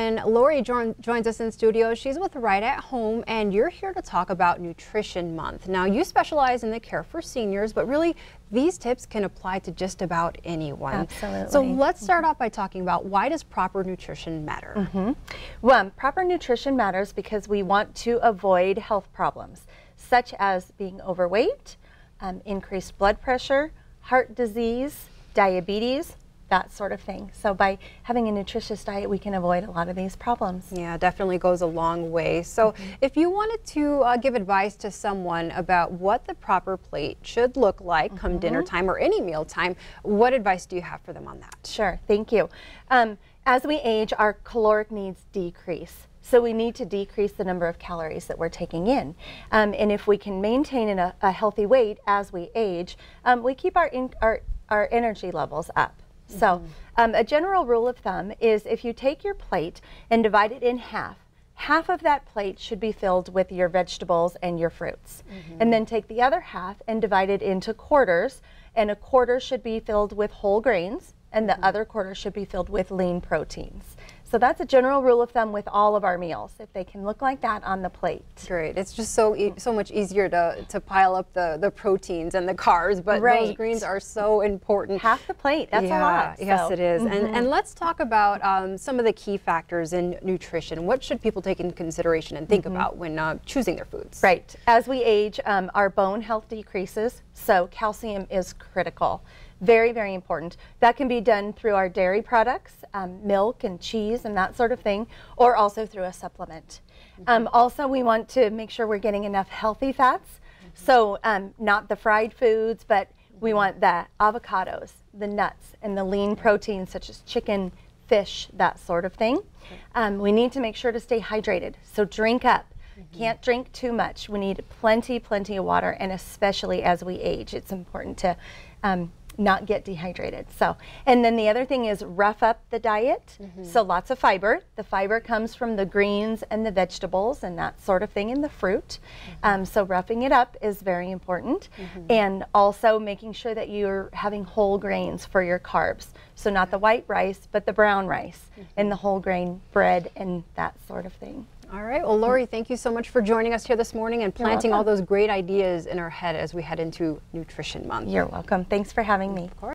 And Lori joins us in studio. She's with Right at Home, and you're here to talk about Nutrition Month. Now, you specialize in the care for seniors, but really these tips can apply to just about anyone. Absolutely. So let's start off by talking about, why does proper nutrition matter? Well, proper nutrition matters because we want to avoid health problems, such as being overweight, increased blood pressure, heart disease, diabetes, that sort of thing. So by having a nutritious diet, we can avoid a lot of these problems. Yeah, definitely goes a long way. So if you wanted to give advice to someone about what the proper plate should look like come dinner time or any meal time, what advice do you have for them on that? Sure, thank you. As we age, our caloric needs decrease. So we need to decrease the number of calories that we're taking in. And if we can maintain a healthy weight as we age, we keep our energy levels up. So a general rule of thumb is, if you take your plate and divide it in half, half of that plate should be filled with your vegetables and your fruits. And then take the other half and divide it into quarters, and a quarter should be filled with whole grains, and the other quarter should be filled with lean proteins. So that's a general rule of thumb with all of our meals, if they can look like that on the plate. Great. It's just so much easier to pile up the proteins and the carbs, but those greens are so important. Half the plate, that's a lot. Yes, it is. And let's talk about some of the key factors in nutrition. What should people take into consideration and think about when choosing their foods? Right. As we age, our bone health decreases, so calcium is critical. Very, very important. That can be done through our dairy products, milk and cheese and that sort of thing, or also through a supplement. Also, we want to make sure we're getting enough healthy fats. So not the fried foods, but we want the avocados, the nuts, and the lean proteins such as chicken, fish, that sort of thing. We need to make sure to stay hydrated. So drink up. Can't drink too much. We need plenty of water, and especially as we age, it's important to not get dehydrated. So, and then the other thing is rough up the diet. So lots of fiber. The fiber comes from the greens and the vegetables and that sort of thing, in the fruit. So roughing it up is very important. And also making sure that you're having whole grains for your carbs. So not the white rice, but the brown rice and the whole grain bread and that sort of thing. All right. Well, Lori, thank you so much for joining us here this morning and planting all those great ideas in our head as we head into Nutrition Month. You're welcome. Thanks for having me. Of course.